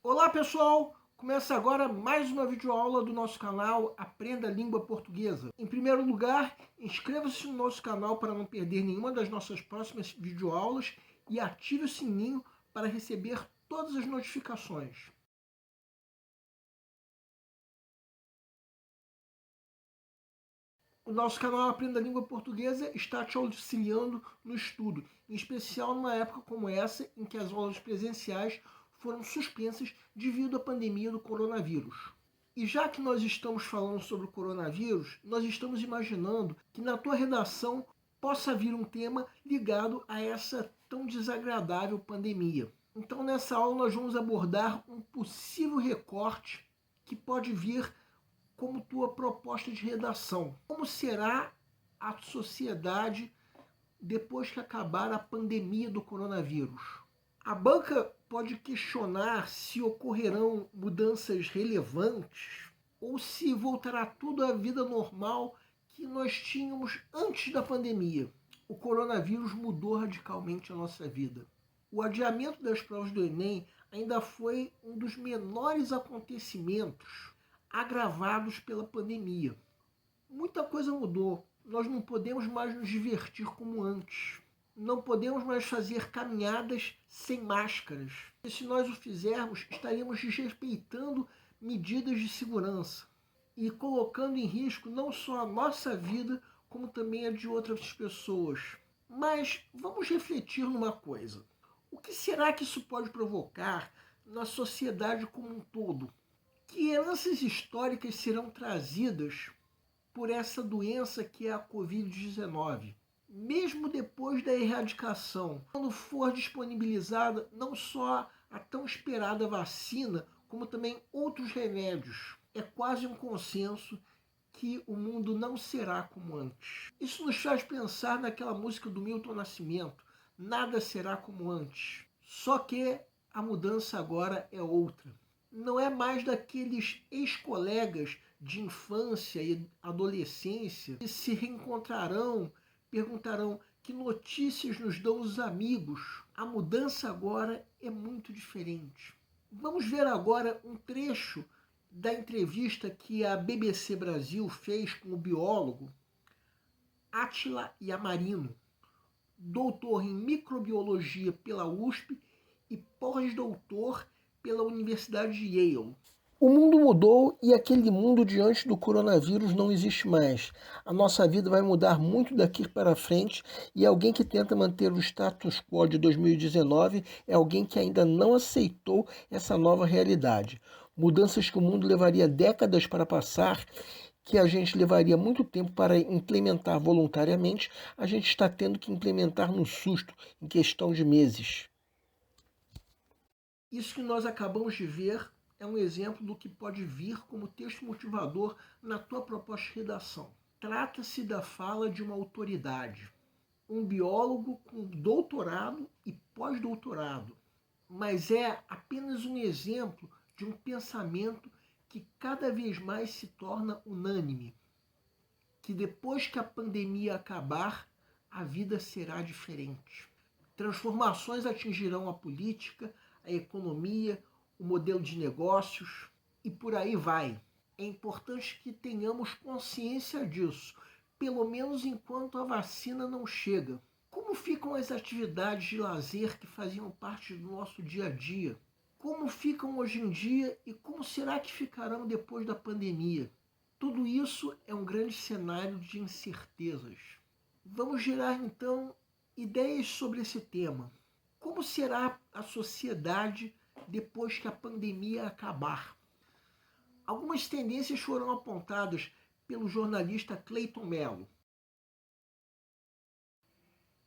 Olá pessoal, começa agora mais uma videoaula do nosso canal Aprenda a Língua Portuguesa. Em primeiro lugar, inscreva-se no nosso canal para não perder nenhuma das nossas próximas videoaulas e ative o sininho para receber todas as notificações. O nosso canal Aprenda a Língua Portuguesa está te auxiliando no estudo, em especial numa época como essa em que as aulas presenciais foram suspensas devido à pandemia do coronavírus. E já que nós estamos falando sobre o coronavírus, nós estamos imaginando que na tua redação possa vir um tema ligado a essa tão desagradável pandemia. Então nessa aula nós vamos abordar um possível recorte que pode vir como tua proposta de redação. Como será a sociedade depois que acabar a pandemia do coronavírus? A banca pode questionar se ocorrerão mudanças relevantes ou se voltará tudo à vida normal que nós tínhamos antes da pandemia. O coronavírus mudou radicalmente a nossa vida. O adiamento das provas do Enem ainda foi um dos menores acontecimentos agravados pela pandemia. Muita coisa mudou. Nós não podemos mais nos divertir como antes. Não podemos mais fazer caminhadas sem máscaras. E se nós o fizermos, estaremos desrespeitando medidas de segurança e colocando em risco não só a nossa vida, como também a de outras pessoas. Mas vamos refletir numa coisa. O que será que isso pode provocar na sociedade como um todo? Que heranças históricas serão trazidas por essa doença que é a Covid-19? Mesmo depois da erradicação, quando for disponibilizada não só a tão esperada vacina, como também outros remédios, é quase um consenso que o mundo não será como antes. Isso nos faz pensar naquela música do Milton Nascimento, nada será como antes. Só que a mudança agora é outra. Não é mais daqueles ex-colegas de infância e adolescência que se reencontrarão, perguntarão que notícias nos dão os amigos. A mudança agora é muito diferente. Vamos ver agora um trecho da entrevista que a BBC Brasil fez com o biólogo Átila Yamarino, doutor em microbiologia pela USP e pós-doutor pela Universidade de Yale. O mundo mudou e aquele mundo diante do coronavírus não existe mais. A nossa vida vai mudar muito daqui para frente e alguém que tenta manter o status quo de 2019 é alguém que ainda não aceitou essa nova realidade. Mudanças que o mundo levaria décadas para passar, que a gente levaria muito tempo para implementar voluntariamente, a gente está tendo que implementar no susto, em questão de meses. Isso que nós acabamos de ver é um exemplo do que pode vir como texto motivador na tua proposta de redação. Trata-se da fala de uma autoridade, um biólogo com doutorado e pós-doutorado, mas é apenas um exemplo de um pensamento que cada vez mais se torna unânime, que depois que a pandemia acabar, a vida será diferente. Transformações atingirão a política, a economia, o modelo de negócios e por aí vai. É importante que tenhamos consciência disso, pelo menos enquanto a vacina não chega. Como ficam as atividades de lazer que faziam parte do nosso dia a dia? Como ficam hoje em dia e como será que ficarão depois da pandemia? Tudo isso é um grande cenário de incertezas. Vamos gerar então ideias sobre esse tema. Como será a sociedade depois que a pandemia acabar? Algumas tendências foram apontadas pelo jornalista Clayton Mello.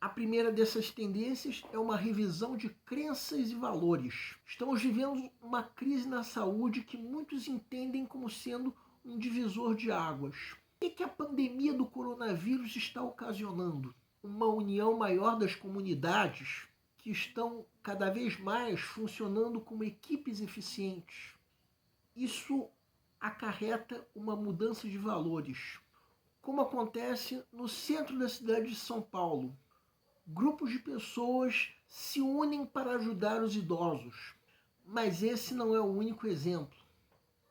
A primeira dessas tendências é uma revisão de crenças e valores. Estamos vivendo uma crise na saúde que muitos entendem como sendo um divisor de águas. O que a pandemia do coronavírus está ocasionando? Uma união maior das comunidades que estão cada vez mais funcionando como equipes eficientes. Isso acarreta uma mudança de valores, como acontece no centro da cidade de São Paulo. Grupos de pessoas se unem para ajudar os idosos, Mas esse não é o único exemplo.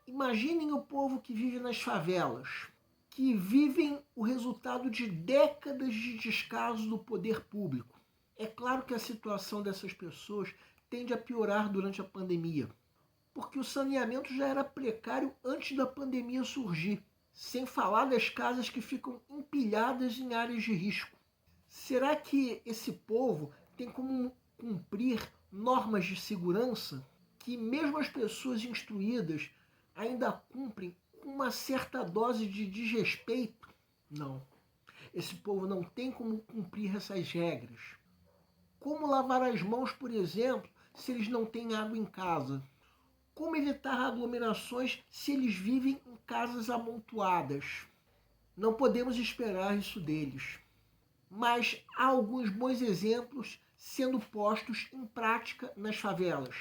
Imaginem o povo que vive nas favelas, que vivem o resultado de décadas de descaso do poder público. É claro que a situação dessas pessoas tende a piorar durante a pandemia, porque o saneamento já era precário antes da pandemia surgir, sem falar das casas que ficam empilhadas em áreas de risco. Será que esse povo tem como cumprir normas de segurança que mesmo as pessoas instruídas ainda cumprem com uma certa dose de desrespeito? Não. Esse povo não tem como cumprir essas regras. Como lavar as mãos, por exemplo, se eles não têm água em casa? Como evitar aglomerações se eles vivem em casas amontoadas? Não podemos esperar isso deles. Mas há alguns bons exemplos sendo postos em prática nas favelas.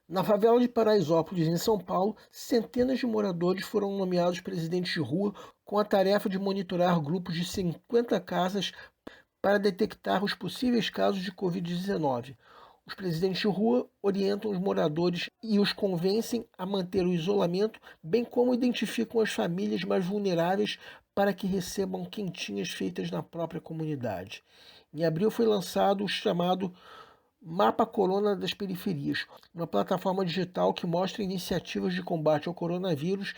Na favela de Paraisópolis, em São Paulo, centenas de moradores foram nomeados presidentes de rua com a tarefa de monitorar grupos de 50 casas para detectar os possíveis casos de Covid-19. Os presidentes de rua orientam os moradores e os convencem a manter o isolamento, bem como identificam as famílias mais vulneráveis para que recebam quentinhas feitas na própria comunidade. Em abril foi lançado o chamado Mapa Corona das Periferias, uma plataforma digital que mostra iniciativas de combate ao coronavírus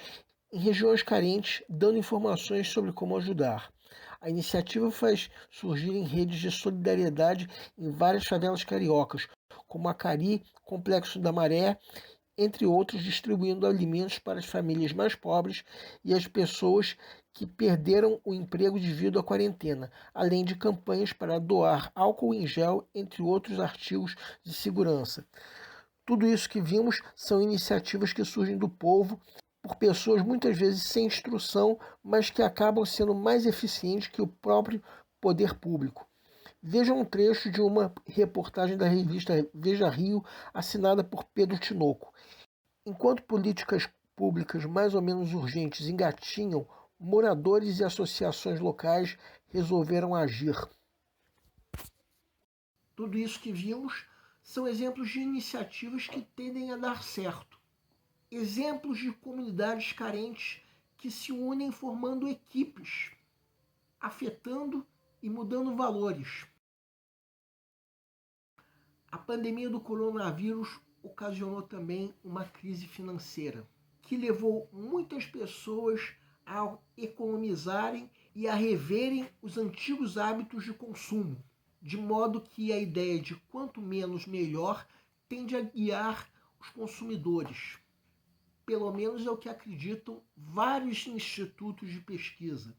em regiões carentes, dando informações sobre como ajudar. A iniciativa faz surgir em redes de solidariedade em várias favelas cariocas, como Acari, Complexo da Maré, entre outros, distribuindo alimentos para as famílias mais pobres e as pessoas que perderam o emprego devido à quarentena, além de campanhas para doar álcool em gel, entre outros artigos de segurança. Tudo isso que vimos são iniciativas que surgem do povo por pessoas muitas vezes sem instrução, mas que acabam sendo mais eficientes que o próprio poder público. Veja um trecho de uma reportagem da revista Veja Rio, assinada por Pedro Tinoco. Enquanto políticas públicas mais ou menos urgentes engatinham, moradores e associações locais resolveram agir. Tudo isso que vimos são exemplos de iniciativas que tendem a dar certo. Exemplos de comunidades carentes que se unem formando equipes, afetando e mudando valores. A pandemia do coronavírus ocasionou também uma crise financeira, que levou muitas pessoas a economizarem e a reverem os antigos hábitos de consumo, de modo que a ideia de quanto menos melhor tende a guiar os consumidores. Pelo menos é o que acreditam vários institutos de pesquisa.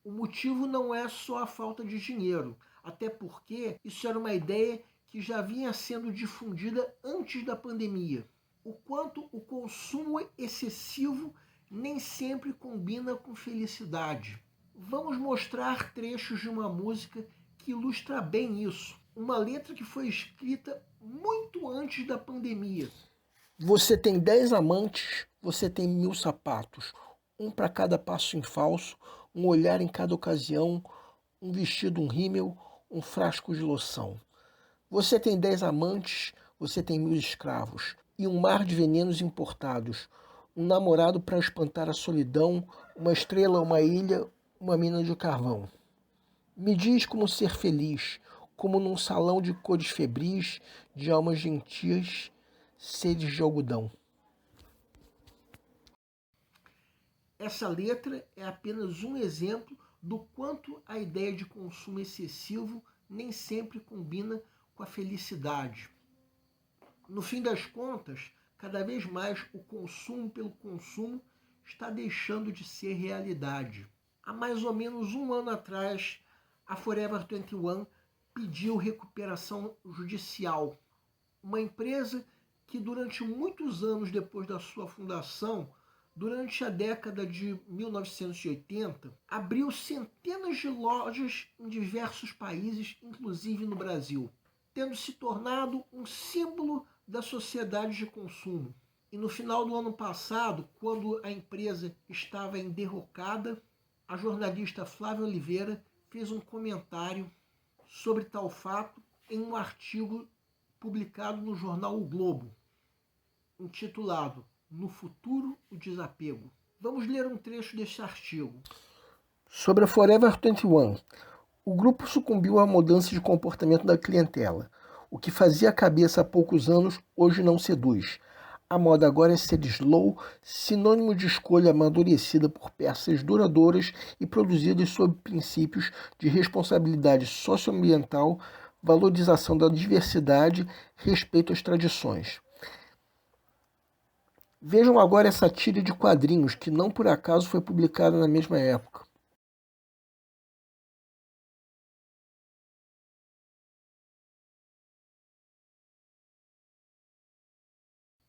O motivo não é só a falta de dinheiro, até porque isso era uma ideia que já vinha sendo difundida antes da pandemia. O quanto o consumo excessivo nem sempre combina com felicidade. Vamos mostrar trechos de uma música que ilustra bem isso. Uma letra que foi escrita muito antes da pandemia. Você tem 10 amantes, você tem 1000 sapatos, um para cada passo em falso, um olhar em cada ocasião, um vestido, um rímel, um frasco de loção. Você tem 10 amantes, você tem 1000 escravos, e um mar de venenos importados, um namorado para espantar a solidão, uma estrela, uma ilha, uma mina de carvão. Me diz como ser feliz, como num salão de cores febris, de almas gentis, sedes de algodão. Essa letra é apenas um exemplo do quanto a ideia de consumo excessivo nem sempre combina com a felicidade. No fim das contas, cada vez mais o consumo pelo consumo está deixando de ser realidade. Há mais ou menos um ano atrás, a Forever 21 pediu recuperação judicial. Uma empresa que durante muitos anos depois da sua fundação, durante a década de 1980, abriu centenas de lojas em diversos países, inclusive no Brasil, tendo se tornado um símbolo da sociedade de consumo. E no final do ano passado, quando a empresa estava em derrocada, a jornalista Flávia Oliveira fez um comentário sobre tal fato em um artigo publicado no jornal O Globo. intitulado No Futuro, o Desapego. Vamos ler um trecho deste artigo. Sobre a Forever 21, o grupo sucumbiu à mudança de comportamento da clientela. O que fazia a cabeça há poucos anos, hoje não seduz. A moda agora é ser slow, sinônimo de escolha amadurecida por peças duradouras e produzidas sob princípios de responsabilidade socioambiental, valorização da diversidade, respeito às tradições. Vejam agora essa tira de quadrinhos que não por acaso foi publicada na mesma época.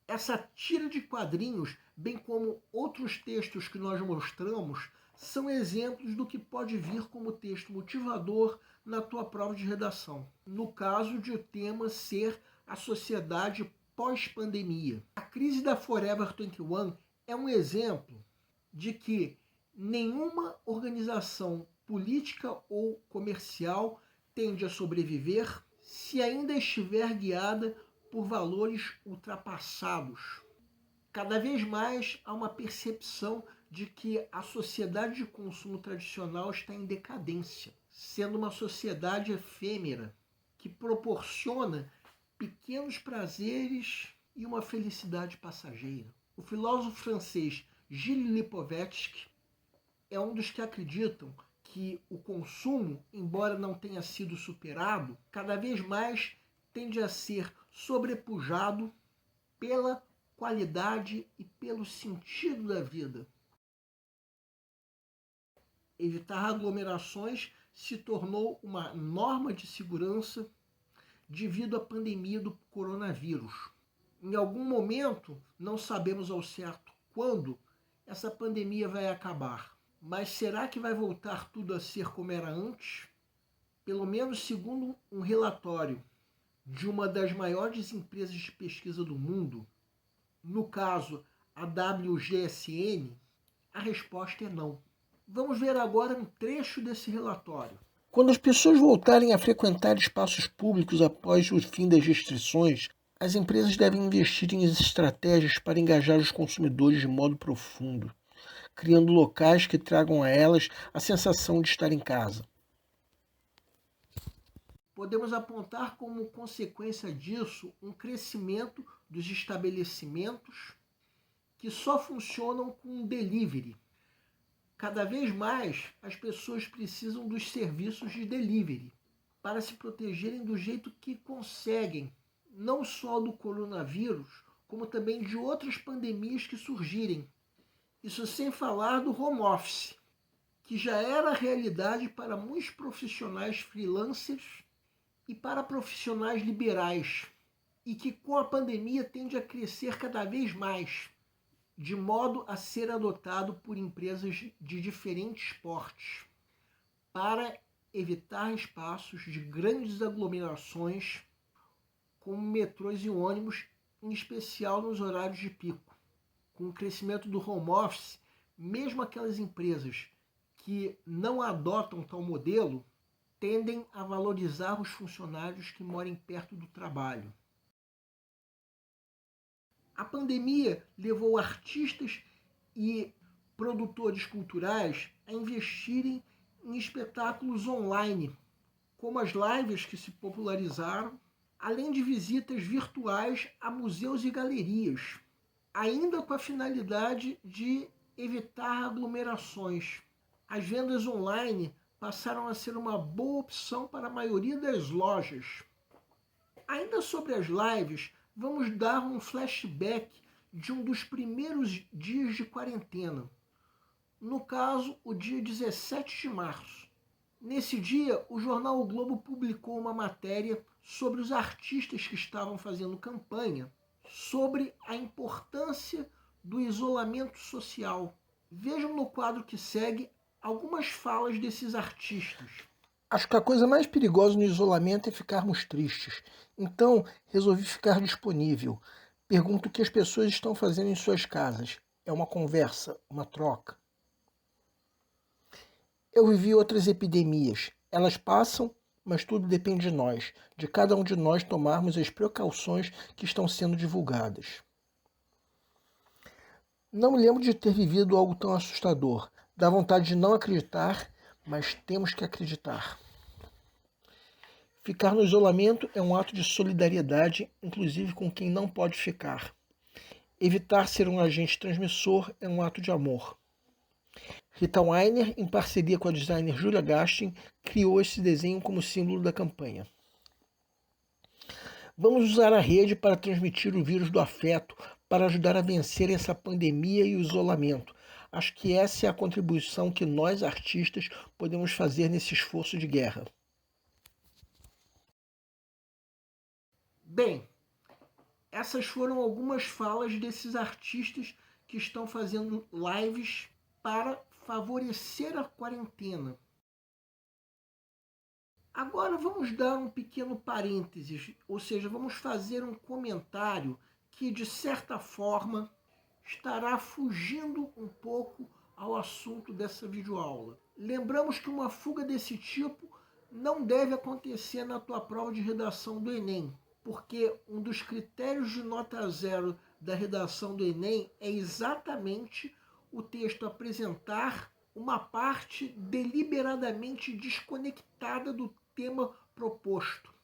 Essa tira de quadrinhos, bem como outros textos que nós mostramos, são exemplos do que pode vir como texto motivador na tua prova de redação. No caso de o tema ser a sociedade pós-pandemia. A crise da Forever 21 é um exemplo de que nenhuma organização política ou comercial tende a sobreviver se ainda estiver guiada por valores ultrapassados. Cada vez mais há uma percepção de que a sociedade de consumo tradicional está em decadência, sendo uma sociedade efêmera que proporciona pequenos prazeres e uma felicidade passageira. O filósofo francês Gilles Lipovetsky é um dos que acreditam que o consumo, embora não tenha sido superado, cada vez mais tende a ser sobrepujado pela qualidade e pelo sentido da vida. Evitar aglomerações se tornou uma norma de segurança devido à pandemia do coronavírus. Em algum momento, não sabemos ao certo quando, essa pandemia vai acabar. Mas será que vai voltar tudo a ser como era antes? Pelo menos segundo um relatório de uma das maiores empresas de pesquisa do mundo, no caso a WGSN, a resposta é não. Vamos ver agora um trecho desse relatório. Quando as pessoas voltarem a frequentar espaços públicos após o fim das restrições, as empresas devem investir em estratégias para engajar os consumidores de modo profundo, criando locais que tragam a elas a sensação de estar em casa. Podemos apontar como consequência disso um crescimento dos estabelecimentos que só funcionam com delivery. Cada vez mais as pessoas precisam dos serviços de delivery para se protegerem do jeito que conseguem, não só do coronavírus, como também de outras pandemias que surgirem. Isso sem falar do home office, que já era realidade para muitos profissionais freelancers e para profissionais liberais, e que com a pandemia tende a crescer cada vez mais, de modo a ser adotado por empresas de diferentes portes, para evitar espaços de grandes aglomerações, como metrôs e ônibus, em especial nos horários de pico. Com o crescimento do home office, mesmo aquelas empresas que não adotam tal modelo tendem a valorizar os funcionários que morem perto do trabalho. A pandemia levou artistas e produtores culturais a investirem em espetáculos online, como as lives que se popularizaram, além de visitas virtuais a museus e galerias, ainda com a finalidade de evitar aglomerações. As vendas online passaram a ser uma boa opção para a maioria das lojas. Ainda sobre as lives, vamos dar um flashback de um dos primeiros dias de quarentena. No caso, o dia 17 de março. Nesse dia, o jornal O Globo publicou uma matéria sobre os artistas que estavam fazendo campanha sobre a importância do isolamento social. Vejam no quadro que segue algumas falas desses artistas. Acho que a coisa mais perigosa no isolamento é ficarmos tristes. Então, resolvi ficar disponível. Pergunto o que as pessoas estão fazendo em suas casas. É uma conversa, uma troca. Eu vivi outras epidemias. Elas passam, mas tudo depende de nós, de cada um de nós tomarmos as precauções que estão sendo divulgadas. Não me lembro de ter vivido algo tão assustador. Dá vontade de não acreditar, mas temos que acreditar. Ficar no isolamento é um ato de solidariedade, inclusive com quem não pode ficar. Evitar ser um agente transmissor é um ato de amor. Rita Weiner, em parceria com a designer Julia Gastin, criou esse desenho como símbolo da campanha. Vamos usar a rede para transmitir o vírus do afeto, para ajudar a vencer essa pandemia e o isolamento. Acho que essa é a contribuição que nós, artistas, podemos fazer nesse esforço de guerra. Bem, essas foram algumas falas desses artistas que estão fazendo lives para favorecer a quarentena. Agora vamos dar um pequeno parênteses, ou seja, vamos fazer um comentário que, de certa forma, estará fugindo um pouco ao assunto dessa videoaula. Lembramos que uma fuga desse tipo não deve acontecer na tua prova de redação do Enem, porque um dos critérios de nota zero da redação do Enem é exatamente o texto apresentar uma parte deliberadamente desconectada do tema proposto.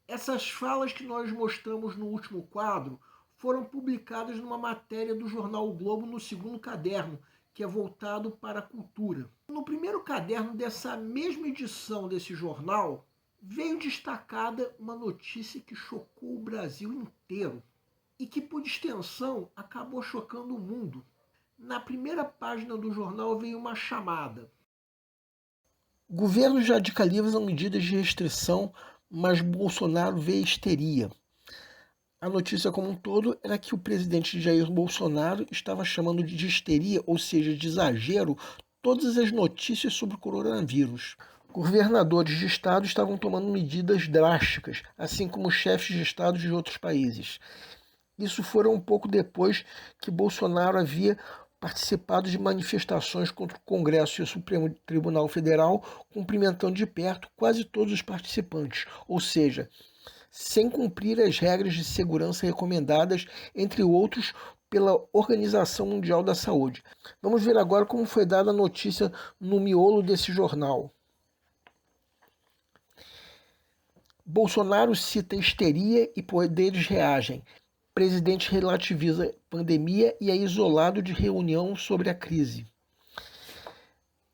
Essas falas que nós mostramos no último quadro foram publicadas numa matéria do jornal O Globo no segundo caderno, que é voltado para a cultura. No primeiro caderno dessa mesma edição desse jornal, veio destacada uma notícia que chocou o Brasil inteiro e que, por extensão, acabou chocando o mundo. Na primeira página do jornal veio uma chamada: governos radicalizam medidas de restrição, mas Bolsonaro vê histeria. A notícia como um todo era que o presidente Jair Bolsonaro estava chamando de histeria, ou seja, de exagero, todas as notícias sobre o coronavírus. Governadores de estado estavam tomando medidas drásticas, assim como chefes de estado de outros países. Isso foi um pouco depois que Bolsonaro havia participado de manifestações contra o Congresso e o Supremo Tribunal Federal, cumprimentando de perto quase todos os participantes, ou seja, sem cumprir as regras de segurança recomendadas, entre outros, pela Organização Mundial da Saúde. Vamos ver agora como foi dada a notícia no miolo desse jornal. Bolsonaro cita histeria e poderes reagem. Presidente relativiza pandemia e é isolado de reunião sobre a crise.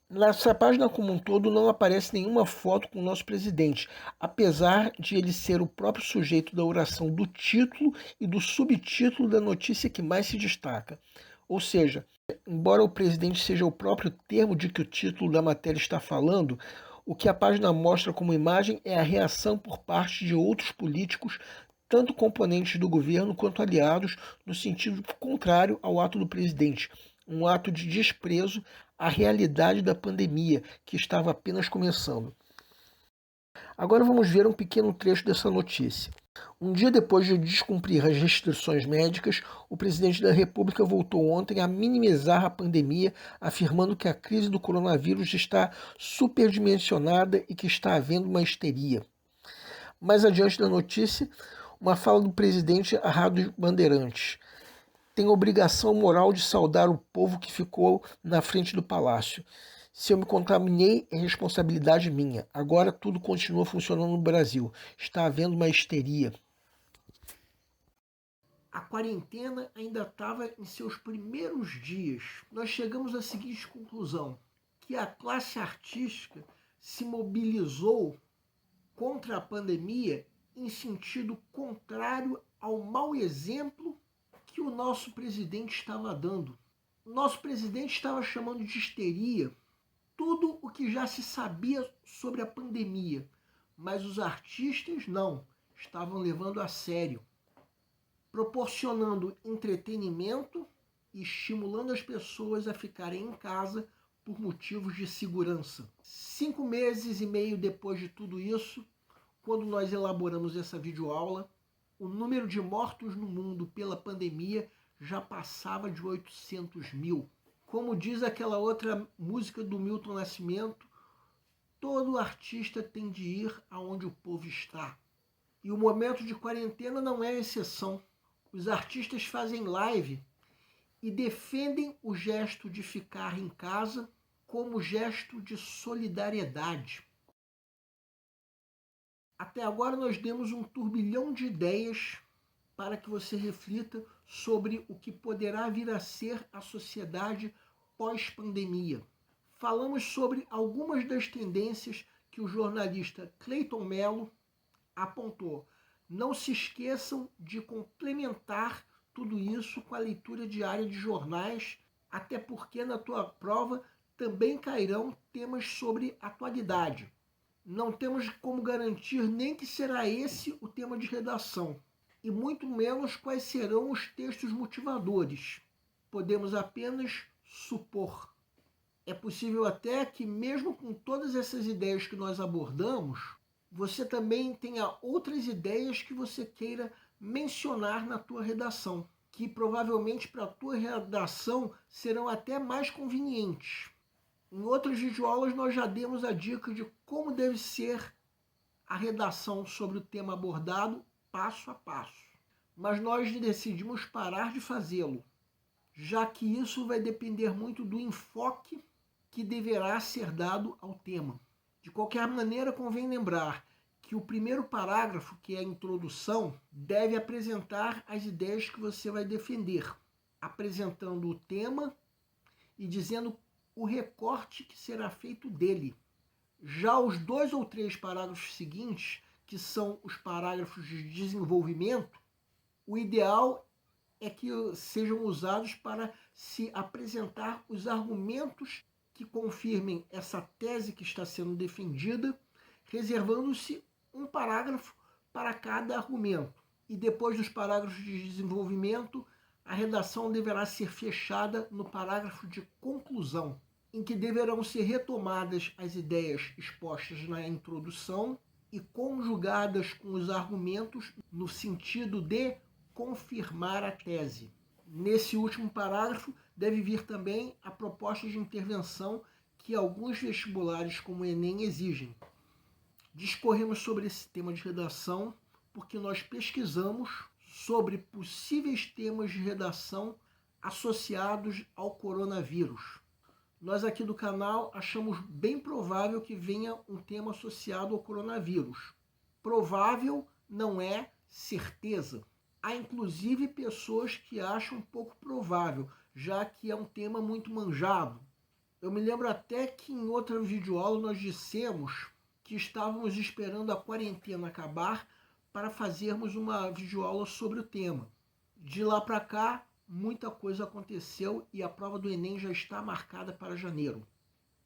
Nessa página como um todo não aparece nenhuma foto com o nosso presidente, apesar de ele ser o próprio sujeito da oração do título e do subtítulo da notícia que mais se destaca. Ou seja, embora o presidente seja o próprio termo de que o título da matéria está falando, o que a página mostra como imagem é a reação por parte de outros políticos, tanto componentes do governo quanto aliados, no sentido contrário ao ato do presidente, um ato de desprezo à realidade da pandemia, que estava apenas começando. Agora vamos ver um pequeno trecho dessa notícia. Um dia depois de descumprir as restrições médicas, o presidente da República voltou ontem a minimizar a pandemia, afirmando que a crise do coronavírus está superdimensionada e que está havendo uma histeria. Mais adiante da notícia, uma fala do presidente à Rádio Bandeirantes: tem obrigação moral de saudar o povo que ficou na frente do palácio. Se eu me contaminei, é responsabilidade minha. Agora tudo continua funcionando no Brasil. Está havendo uma histeria. A quarentena ainda estava em seus primeiros dias. Nós chegamos à seguinte conclusão: que a classe artística se mobilizou contra a pandemia em sentido contrário ao mau exemplo que o nosso presidente estava dando. O nosso presidente estava chamando de histeria tudo o que já se sabia sobre a pandemia, mas os artistas não, estavam levando a sério, proporcionando entretenimento e estimulando as pessoas a ficarem em casa por motivos de segurança. 5 meses e meio depois de tudo isso, quando nós elaboramos essa videoaula, o número de mortos no mundo pela pandemia já passava de 800 mil. Como diz aquela outra música do Milton Nascimento, todo artista tem de ir aonde o povo está. E o momento de quarentena não é exceção. Os artistas fazem live e defendem o gesto de ficar em casa como gesto de solidariedade. Até agora nós demos um turbilhão de ideias para que você reflita sobre o que poderá vir a ser a sociedade pós-pandemia. Falamos sobre algumas das tendências que o jornalista Cleiton Mello apontou. Não se esqueçam de complementar tudo isso com a leitura diária de jornais, até porque na tua prova também cairão temas sobre atualidade. Não temos como garantir nem que será esse o tema de redação, e muito menos quais serão os textos motivadores. Podemos apenas supor. É possível até que, mesmo com todas essas ideias que nós abordamos, você também tenha outras ideias que você queira mencionar na tua redação, que provavelmente para a tua redação serão até mais convenientes. Em outras videoaulas nós já demos a dica de como deve ser a redação sobre o tema abordado passo a passo. Mas nós decidimos parar de fazê-lo, já que isso vai depender muito do enfoque que deverá ser dado ao tema. De qualquer maneira, convém lembrar que o primeiro parágrafo, que é a introdução, deve apresentar as ideias que você vai defender, apresentando o tema e dizendo o recorte que será feito dele. Já os 2 ou 3 parágrafos seguintes, que são os parágrafos de desenvolvimento, o ideal é que sejam usados para se apresentar os argumentos que confirmem essa tese que está sendo defendida, reservando-se um parágrafo para cada argumento. E depois dos parágrafos de desenvolvimento, a redação deverá ser fechada no parágrafo de conclusão, em que deverão ser retomadas as ideias expostas na introdução e conjugadas com os argumentos no sentido de confirmar a tese. Nesse último parágrafo deve vir também a proposta de intervenção que alguns vestibulares como o Enem exigem. Discorremos sobre esse tema de redação porque nós pesquisamos sobre possíveis temas de redação associados ao coronavírus. Nós aqui do canal achamos bem provável que venha um tema associado ao coronavírus. Provável não é certeza. Há inclusive pessoas que acham pouco provável, já que é um tema muito manjado. Eu me lembro até que em outra videoaula nós dissemos que estávamos esperando a quarentena acabar para fazermos uma videoaula sobre o tema. De lá para cá, muita coisa aconteceu e a prova do Enem já está marcada para janeiro.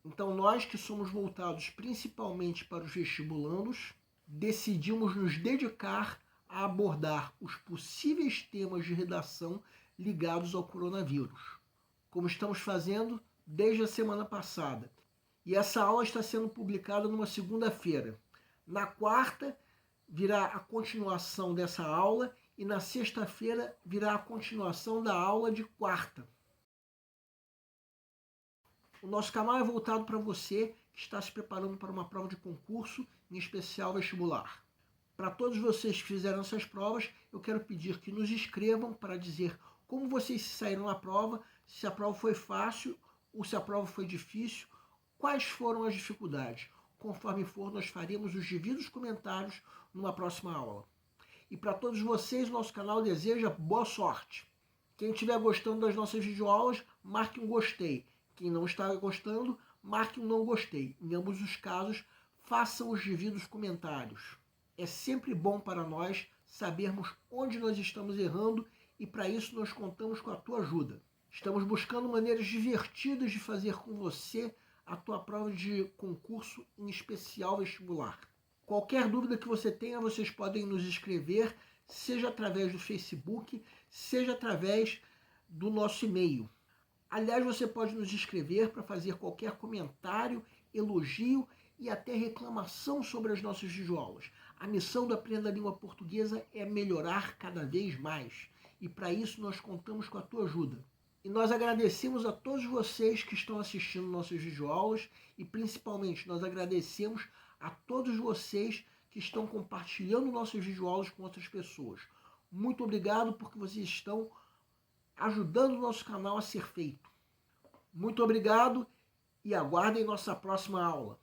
Então nós que somos voltados principalmente para os vestibulandos, decidimos nos dedicar a abordar os possíveis temas de redação ligados ao coronavírus, como estamos fazendo desde a semana passada. E essa aula está sendo publicada numa segunda-feira. Na quarta, virá a continuação dessa aula e na sexta-feira virá a continuação da aula de quarta. O nosso canal é voltado para você que está se preparando para uma prova de concurso, em especial vestibular. Para todos vocês que fizeram essas provas, eu quero pedir que nos escrevam para dizer como vocês se saíram na prova, se a prova foi fácil ou se a prova foi difícil, quais foram as dificuldades. Conforme for, nós faremos os devidos comentários numa próxima aula. E para todos vocês, nosso canal deseja boa sorte. Quem estiver gostando das nossas videoaulas, marque um gostei. Quem não está gostando, marque um não gostei. Em ambos os casos, façam os devidos comentários. É sempre bom para nós sabermos onde nós estamos errando e para isso nós contamos com a tua ajuda. Estamos buscando maneiras divertidas de fazer com você a tua prova de concurso, em especial vestibular. Qualquer dúvida que você tenha, vocês podem nos escrever, seja através do Facebook, seja através do nosso e-mail. Aliás, você pode nos escrever para fazer qualquer comentário, elogio e até reclamação sobre as nossas videoaulas. A missão do Aprenda a Língua Portuguesa é melhorar cada vez mais. E para isso nós contamos com a tua ajuda. E nós agradecemos a todos vocês que estão assistindo nossas videoaulas e principalmente nós agradecemos a todos vocês que estão compartilhando nossas videoaulas com outras pessoas. Muito obrigado porque vocês estão ajudando o nosso canal a ser feito. Muito obrigado e aguardem nossa próxima aula.